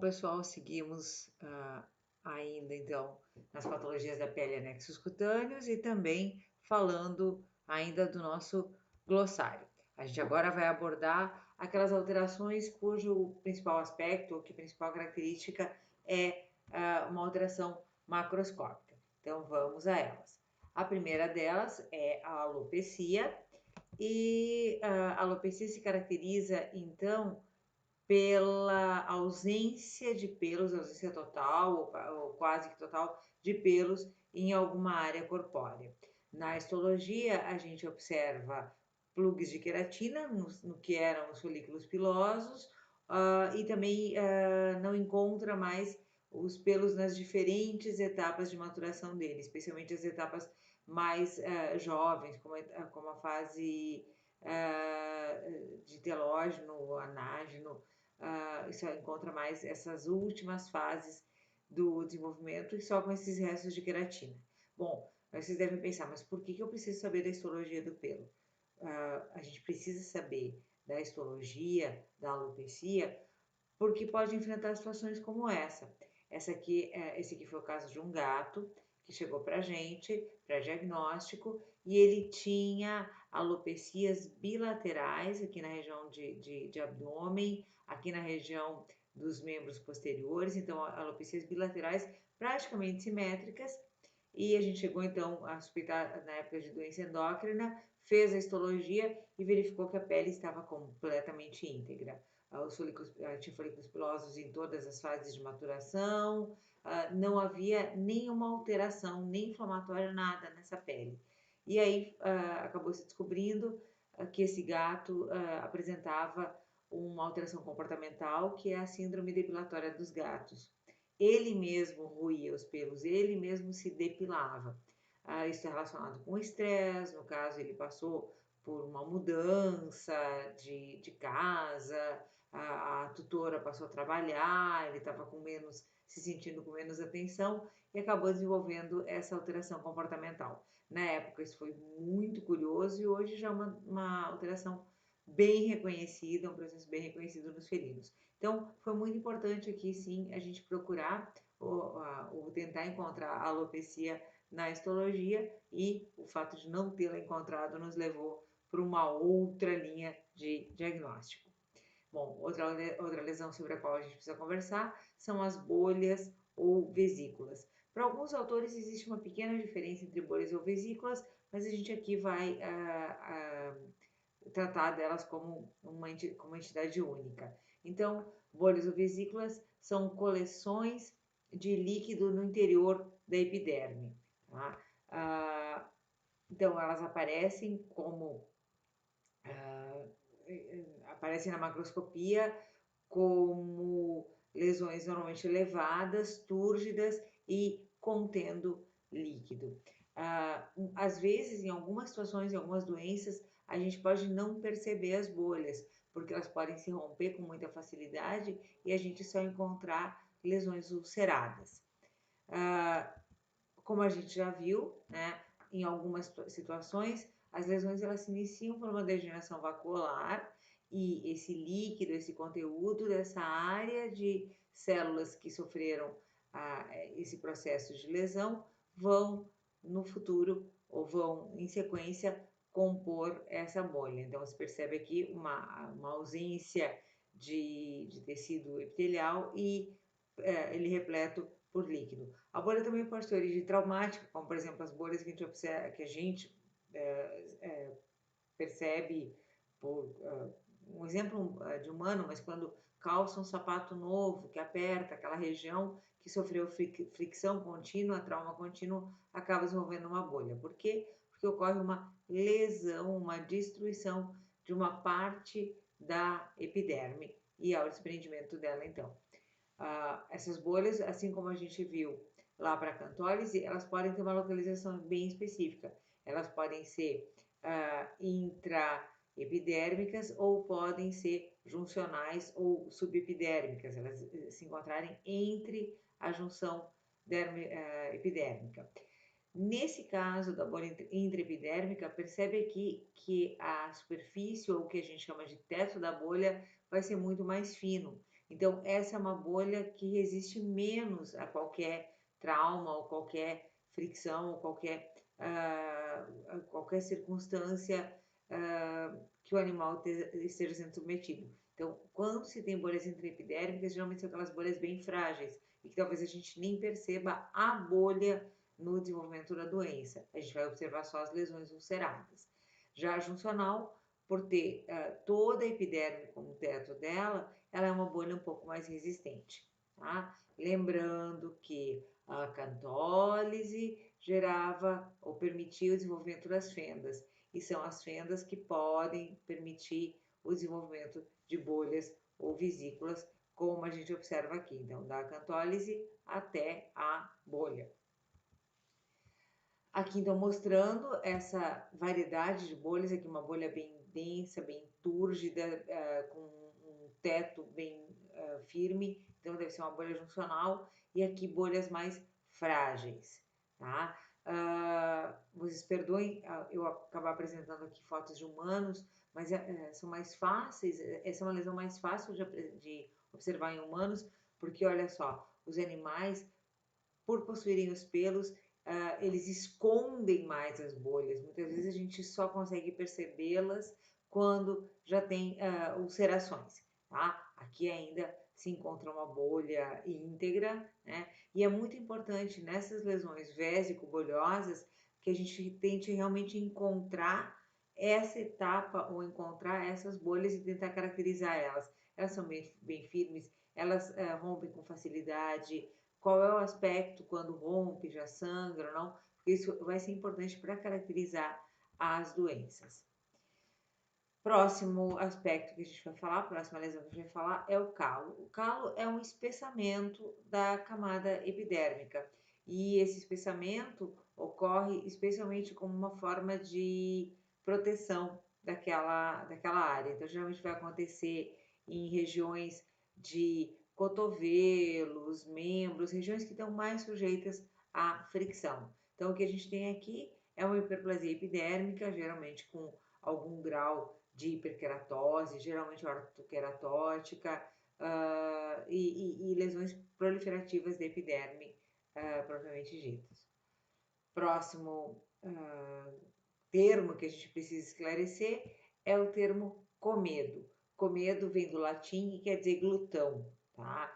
pessoal, seguimos ainda então nas patologias da pele, anexos cutâneos e também falando ainda do nosso glossário. A gente agora vai abordar aquelas alterações cujo principal aspecto, ou que principal característica é uma alteração macroscópica. Então vamos a elas. A primeira delas é a alopecia, e a alopecia se caracteriza então pela ausência de pelos, ausência total ou quase que total de pelos em alguma área corpórea. Na histologia, a gente observa plugs de queratina no que eram os folículos pilosos e também não encontra mais os pelos nas diferentes etapas de maturação dele, especialmente as etapas mais jovens, como a fase de telógeno, anágeno, só encontra mais essas últimas fases do desenvolvimento e só com esses restos de queratina. Bom, vocês devem pensar, mas por que eu preciso saber da histologia do pelo? A gente precisa saber da histologia, da alopecia, porque pode enfrentar situações como essa. Esse aqui foi o caso de um gato que chegou para a gente, para diagnóstico, e ele tinha alopecias bilaterais aqui na região de abdômen, aqui na região dos membros posteriores, então alopecias bilaterais praticamente simétricas, e a gente chegou então a suspeitar na época de doença endócrina, fez a histologia e verificou que a pele estava completamente íntegra. Tinha folículos pilosos em todas as fases de maturação, não havia nenhuma alteração, nem inflamatória, nada nessa pele. E aí acabou se descobrindo que esse gato apresentava uma alteração comportamental, que é a síndrome depilatória dos gatos. Ele mesmo roía os pelos, ele mesmo se depilava. Isso é relacionado com o estresse, no caso ele passou por uma mudança de casa, a tutora passou a trabalhar, ele estava se sentindo com menos atenção e acabou desenvolvendo essa alteração comportamental. Na época isso foi muito curioso e hoje já é uma alteração bem reconhecida, um processo bem reconhecido nos felinos. Então, foi muito importante aqui, sim, a gente procurar ou tentar encontrar a alopecia na histologia, e o fato de não tê-la encontrado nos levou para uma outra linha de diagnóstico. Bom, outra lesão sobre a qual a gente precisa conversar são as bolhas ou vesículas. Para alguns autores existe uma pequena diferença entre bolhas ou vesículas, mas a gente aqui vai tratar delas como uma entidade única. Então, bolhas ou vesículas são coleções de líquido no interior da epiderme. Tá? Então, elas aparecem aparecem na macroscopia como lesões normalmente elevadas, túrgidas e contendo líquido. Às vezes, em algumas situações, em algumas doenças, a gente pode não perceber as bolhas, porque elas podem se romper com muita facilidade e a gente só encontrar lesões ulceradas. Como a gente já viu, né, em algumas situações, as lesões elas se iniciam por uma degeneração vacuolar e esse líquido, esse conteúdo dessa área de células que sofreram esse processo de lesão vão no futuro ou vão em sequência compor essa bolha. Então, se percebe aqui uma ausência de tecido epitelial e ele repleto por líquido. A bolha também pode ter origem traumática, como por exemplo as bolhas que a gente observa, que a gente percebe por um exemplo de humano, mas quando calça um sapato novo que aperta aquela região que sofreu fricção contínua, trauma contínuo, acaba desenvolvendo uma bolha. Por quê? Porque ocorre uma lesão, uma destruição de uma parte da epiderme e ao desprendimento dela, então. Essas bolhas, assim como a gente viu lá para a cantólise, elas podem ter uma localização bem específica. Elas podem ser intraepidérmicas ou podem ser juncionais ou subepidérmicas, elas se encontrarem entre a junção epidérmica. Nesse caso da bolha intraepidérmica, percebe aqui que a superfície, ou o que a gente chama de teto da bolha, vai ser muito mais fino. Então, essa é uma bolha que resiste menos a qualquer trauma ou qualquer fricção ou qualquer circunstância que o animal esteja sendo submetido. Então, quando se tem bolhas intraepidérmicas, geralmente são aquelas bolhas bem frágeis e que talvez a gente nem perceba a bolha no desenvolvimento da doença. A gente vai observar só as lesões ulceradas. Já a juncional, por ter toda a epiderme como teto dela, ela é uma bolha um pouco mais resistente. Tá? Lembrando que a acantólise gerava ou permitia o desenvolvimento das fendas, e são as fendas que podem permitir o desenvolvimento de bolhas ou vesículas, como a gente observa aqui. Então, da acantólise até a bolha. Aqui, então, mostrando essa variedade de bolhas, aqui uma bolha bem densa, bem túrgida, com um teto bem firme, então deve ser uma bolha juncional, e aqui bolhas mais frágeis, tá? Vocês perdoem eu acabar apresentando aqui fotos de humanos, mas são mais fáceis, essa é uma lesão mais fácil de observar em humanos, porque olha só, os animais, por possuírem os pelos, eles escondem mais as bolhas. Muitas vezes a gente só consegue percebê-las quando já tem ulcerações, tá? Aqui ainda se encontra uma bolha íntegra, né? E é muito importante nessas lesões vésico-bolhosas que a gente tente realmente encontrar essa etapa ou encontrar essas bolhas e tentar caracterizar elas. Elas são bem firmes, elas rompem com facilidade, qual é o aspecto quando rompe, já sangra ou não, porque isso vai ser importante para caracterizar as doenças. Próximo aspecto que a gente vai falar, próxima lesão que a gente vai falar é o calo. O calo é um espessamento da camada epidérmica e esse espessamento ocorre especialmente como uma forma de proteção daquela área. Então, geralmente vai acontecer em regiões de cotovelos, membros, regiões que estão mais sujeitas à fricção. Então, o que a gente tem aqui é uma hiperplasia epidérmica, geralmente com algum grau de hiperkeratose, geralmente ortoqueratótica, e lesões proliferativas da epiderme, propriamente ditas. Próximo termo que a gente precisa esclarecer é o termo comedo. Comedo vem do latim e quer dizer glutão, tá?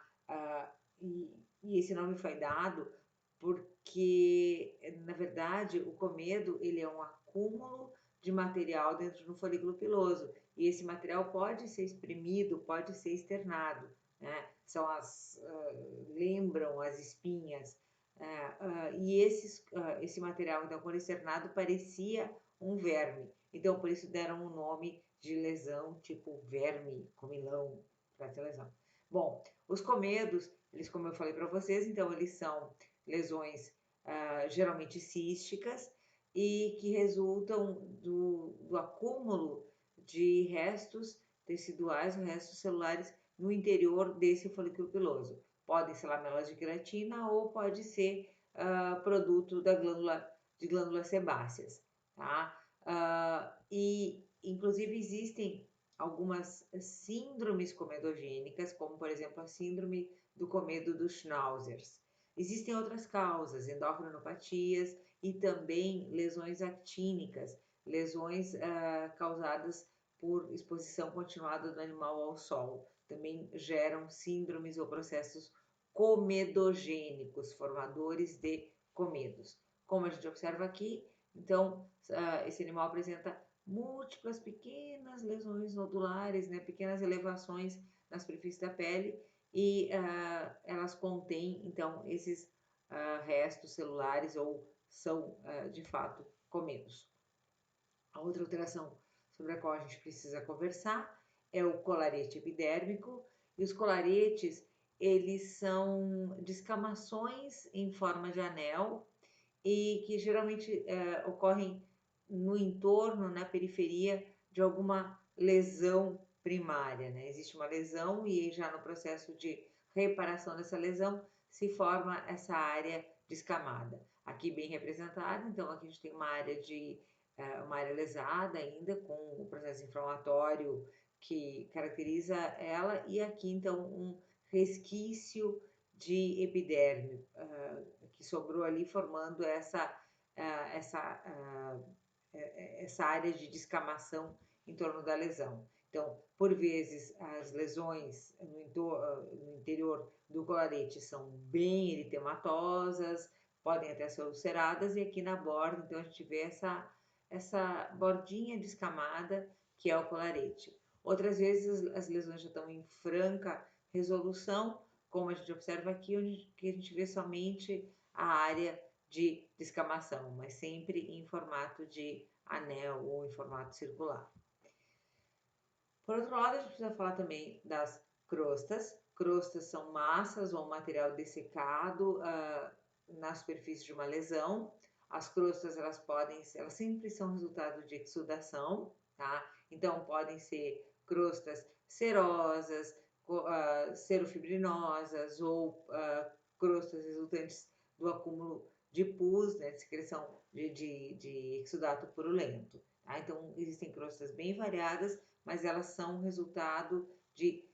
E esse nome foi dado porque, na verdade, o comedo ele é um acúmulo de material dentro do folículo piloso e esse material pode ser exprimido, pode ser externado, né? Lembram as espinhas, e esse material, então, quando externado, parecia um verme. Então, por isso deram o nome de lesão tipo verme, comilão, para essa lesão. Bom, os comedos, eles, como eu falei para vocês, então, eles são lesões geralmente císticas e que resultam do acúmulo de restos teciduais, restos celulares no interior desse folículo piloso. Podem ser lamelas de queratina ou pode ser produto de glândulas sebáceas, tá? E, inclusive, existem algumas síndromes comedogênicas, como, por exemplo, a síndrome do comedo dos Schnauzers. Existem outras causas, endocrinopatias e também lesões actínicas, lesões causadas por exposição continuada do animal ao sol. Também geram síndromes ou processos comedogênicos, formadores de comedos. Como a gente observa aqui, então, esse animal apresenta múltiplas pequenas lesões nodulares, né, pequenas elevações na superfície da pele e elas contêm, então, esses restos celulares ou são, de fato, comedos. A outra alteração sobre a qual a gente precisa conversar é o colarete epidérmico, e os colaretes, eles são descamações em forma de anel e que geralmente ocorrem no entorno, na periferia de alguma lesão primária, né? Existe uma lesão e já no processo de reparação dessa lesão se forma essa área descamada. Aqui bem representada, então aqui a gente tem uma área lesada ainda com o processo inflamatório que caracteriza ela e aqui então resquício de epiderme que sobrou ali, formando essa área de descamação em torno da lesão. Então, por vezes, as lesões no interior do colarete são bem eritematosas, podem até ser ulceradas, e aqui na borda, então, a gente vê essa bordinha descamada, que é o colarete. Outras vezes, as lesões já estão em franca resolução, como a gente observa aqui, onde a gente vê somente a área de descamação, mas sempre em formato de anel ou em formato circular. Por outro lado, a gente precisa falar também das crostas. Crostas são massas ou material dessecado na superfície de uma lesão. As crostas, elas sempre são resultado de exudação, tá? Então, podem ser crostas serosas, serofibrinosas ou crostas resultantes do acúmulo de pus, né, de secreção de exudato purulento. Tá? Então, existem crostas bem variadas, mas elas são resultado de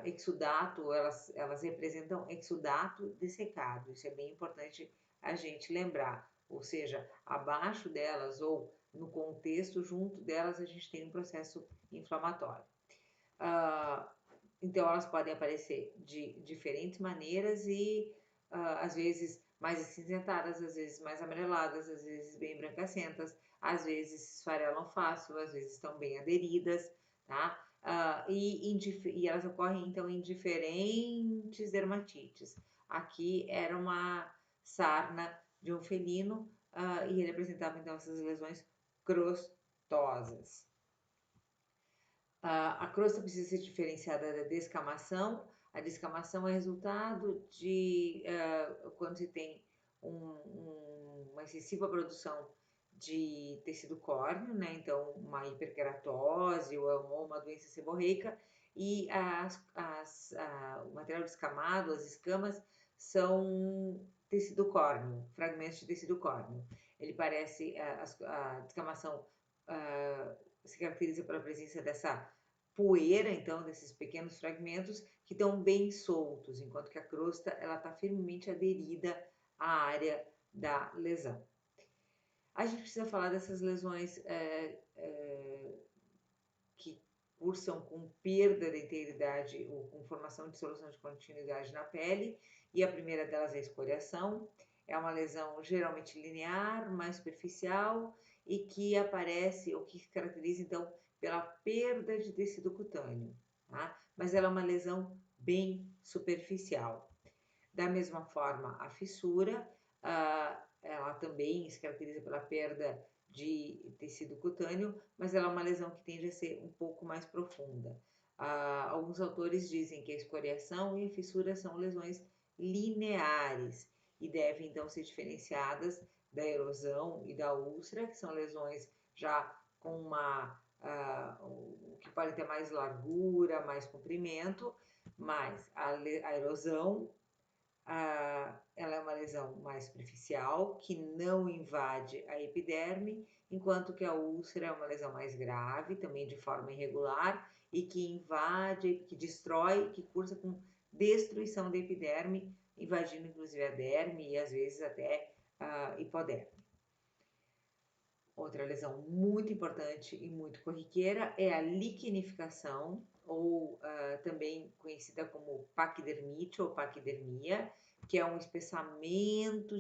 exudato, elas representam exudato dessecado. Isso é bem importante a gente lembrar. Ou seja, abaixo delas ou no contexto junto delas, a gente tem um processo inflamatório. Então, elas podem aparecer de diferentes maneiras e, às vezes, mais acinzentadas, às vezes mais amareladas, às vezes bem brancacentas, às vezes se esfarelam fácil, às vezes estão bem aderidas, tá? E elas ocorrem, então, em diferentes dermatites. Aqui era uma sarna de um felino e ele apresentava, então, essas lesões crostosas. A crosta precisa ser diferenciada da descamação. A descamação é resultado de quando se tem uma excessiva produção de tecido córneo, né? Então, uma hiperkeratose ou uma doença seborreica, e o material descamado, as escamas, são tecido córneo, fragmentos de tecido córneo. Ele parece, a descamação se caracteriza pela presença dessa poeira, então, desses pequenos fragmentos que estão bem soltos, enquanto que a crosta ela está firmemente aderida à área da lesão. A gente precisa falar dessas lesões que cursam com perda da integridade ou com formação de solução de continuidade na pele, e a primeira delas é a escoriação. É uma lesão geralmente linear, mais superficial e que aparece, ou que se caracteriza, então, pela perda de tecido cutâneo, tá? Mas ela é uma lesão bem superficial. Da mesma forma, a fissura, ela também se caracteriza pela perda de tecido cutâneo, mas ela é uma lesão que tende a ser um pouco mais profunda. Alguns autores dizem que a escoriação e a fissura são lesões lineares e devem então ser diferenciadas da erosão e da úlcera, que são lesões já com que podem ter mais largura, mais comprimento, mas a erosão ela é uma lesão mais superficial, que não invade a epiderme, enquanto que a úlcera é uma lesão mais grave, também de forma irregular, e que invade, que destrói, que cursa com destruição da epiderme, invadindo inclusive a derme e às vezes até a hipoderme. Outra lesão muito importante e muito corriqueira é a liquenificação, ou também conhecida como paquidermite ou paquidermia, que é um espessamento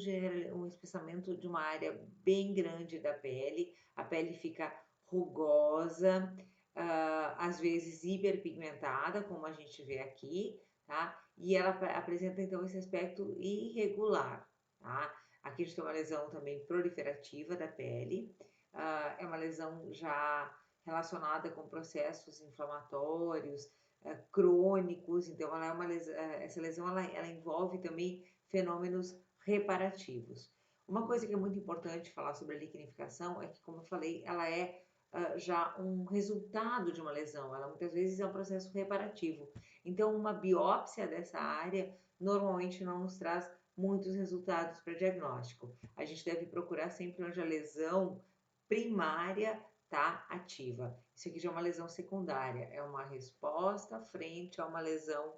de uma área bem grande da pele. A pele fica rugosa, às vezes hiperpigmentada, como a gente vê aqui, tá? E ela apresenta então esse aspecto irregular, tá? Aqui a gente tem uma lesão também proliferativa da pele, é uma lesão já relacionada com processos inflamatórios, crônicos, então ela é uma lesão, essa lesão ela envolve também fenômenos reparativos. Uma coisa que é muito importante falar sobre a liquenificação é que, como eu falei, ela é já um resultado de uma lesão, ela muitas vezes é um processo reparativo. Então, uma biópsia dessa área normalmente não nos traz muitos resultados para diagnóstico. A gente deve procurar sempre onde a lesão primária está ativa. Isso aqui já é uma lesão secundária, é uma resposta frente a uma lesão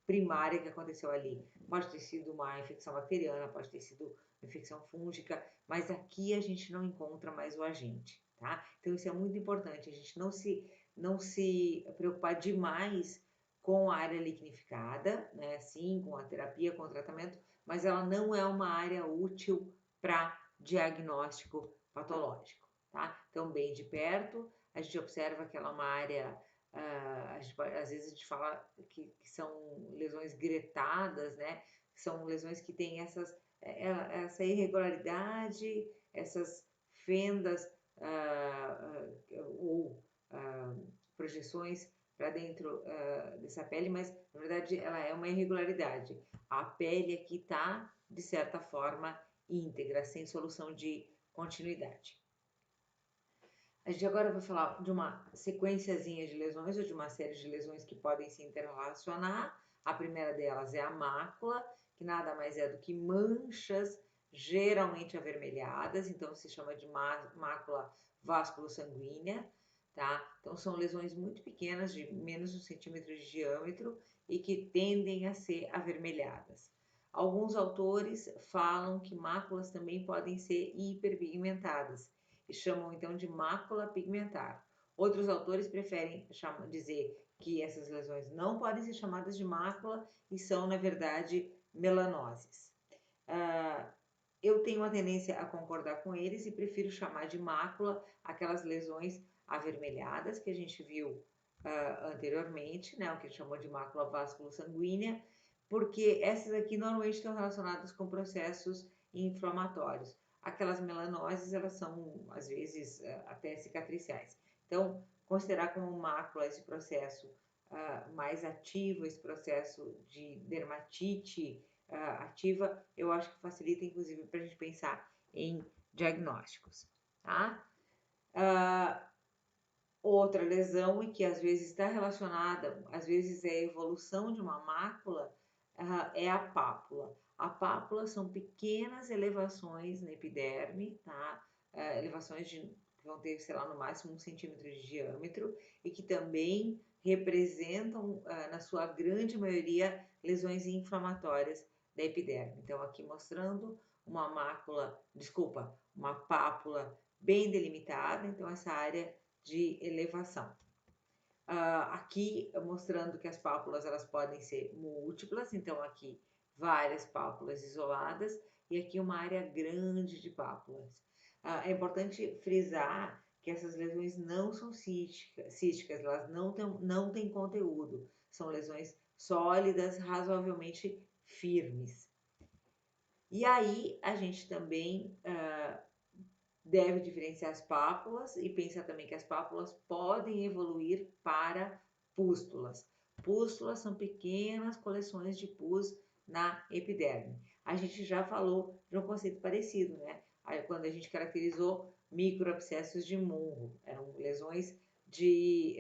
primária que aconteceu ali. Pode ter sido uma infecção bacteriana, pode ter sido uma infecção fúngica, mas aqui a gente não encontra mais o agente, tá? Então isso é muito importante, a gente não se preocupar demais com a área lignificada, né? Sim, com a terapia, com o tratamento, mas ela não é uma área útil para diagnóstico patológico, tá? Então, bem de perto, a gente observa que ela é uma área, às vezes a gente fala que são lesões gretadas, né? São lesões que têm essa irregularidade, essas fendas ou projeções para dentro dessa pele, mas na verdade ela é uma irregularidade. A pele aqui está, de certa forma, íntegra, sem solução de continuidade. A gente agora vai falar de uma sequenciazinha de lesões ou de uma série de lesões que podem se interrelacionar. A primeira delas é a mácula, que nada mais é do que manchas geralmente avermelhadas, então se chama de mácula vasculo-sanguínea, tá? Então são lesões muito pequenas, de menos de 1 centímetro de diâmetro e que tendem a ser avermelhadas. Alguns autores falam que máculas também podem ser hiperpigmentadas e chamam então de mácula pigmentar. Outros autores preferem dizer que essas lesões não podem ser chamadas de mácula e são, na verdade, melanoses. Eu tenho uma tendência a concordar com eles e prefiro chamar de mácula aquelas lesões avermelhadas que a gente viu anteriormente, né, o que a gente chamou de mácula vasculo-sanguínea, porque essas aqui normalmente estão relacionadas com processos inflamatórios. Aquelas melanoses, elas são, às vezes, até cicatriciais. Então, considerar como mácula esse processo mais ativo, esse processo de dermatite ativa, eu acho que facilita, inclusive, para a gente pensar em diagnósticos, tá? Outra lesão e que às vezes está relacionada, às vezes é a evolução de uma mácula, é a pápula. A pápula são pequenas elevações na epiderme, tá? Elevações que vão ter, sei lá, no máximo 1 centímetro de diâmetro e que também representam, na sua grande maioria, lesões inflamatórias da epiderme. Então, aqui mostrando uma uma pápula bem delimitada, então essa área de elevação. Aqui mostrando que as pápulas elas podem ser múltiplas, então aqui várias pápulas isoladas e aqui uma área grande de pápulas. É importante frisar que essas lesões não são císticas, elas não têm conteúdo, são lesões sólidas, razoavelmente firmes. E aí a gente também deve diferenciar as pápulas e pensar também que as pápulas podem evoluir para pústulas. Pústulas são pequenas coleções de pus na epiderme. A gente já falou de um conceito parecido, né? Quando a gente caracterizou microabscessos de Monro, eram lesões de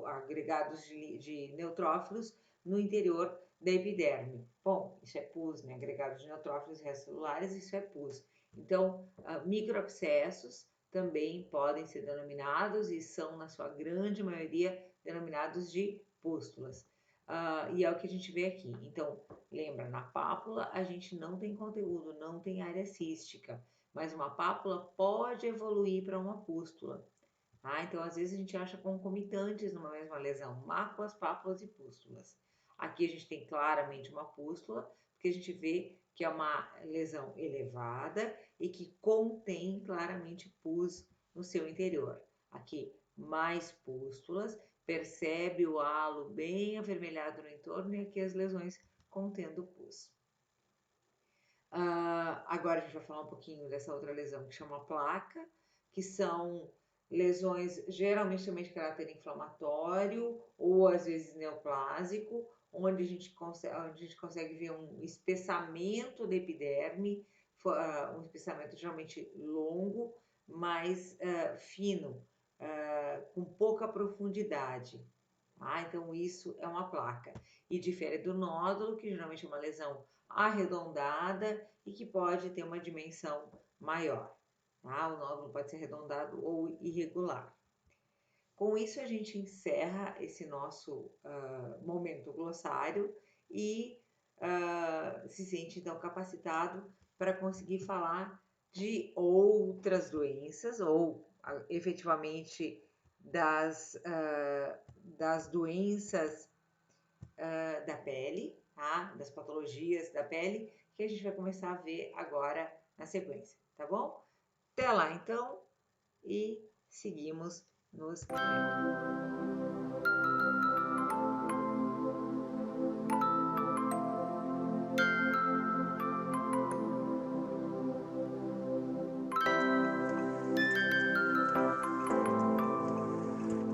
agregados de neutrófilos no interior da epiderme. Bom, isso é pus, né? Agregados de neutrófilos extracelulares, isso é pus. Então, microabscessos também podem ser denominados e são, na sua grande maioria, denominados de pústulas. E é o que a gente vê aqui. Então, lembra, na pápula a gente não tem conteúdo, não tem área cística, mas uma pápula pode evoluir para uma pústula. Tá? Então, às vezes a gente acha concomitantes numa mesma lesão, máculas, pápulas e pústulas. Aqui a gente tem claramente uma pústula, porque a gente vê que é uma lesão elevada e que contém claramente pus no seu interior. Aqui, mais pústulas, percebe o halo bem avermelhado no entorno e aqui as lesões contendo pus. Agora a gente vai falar um pouquinho dessa outra lesão que chama placa, que são lesões geralmente também de caráter inflamatório ou às vezes neoplásico, onde a gente consegue ver um espessamento da epiderme, um espessamento geralmente longo, mas fino, com pouca profundidade. Então isso é uma placa. E difere do nódulo, que geralmente é uma lesão arredondada e que pode ter uma dimensão maior. O nódulo pode ser arredondado ou irregular. Com isso, a gente encerra esse nosso momento glossário e se sente, então, capacitado para conseguir falar de outras doenças ou, efetivamente, das doenças da pele, tá? Das patologias da pele, que a gente vai começar a ver agora na sequência, tá bom? Até lá, então, e seguimos nos vendo.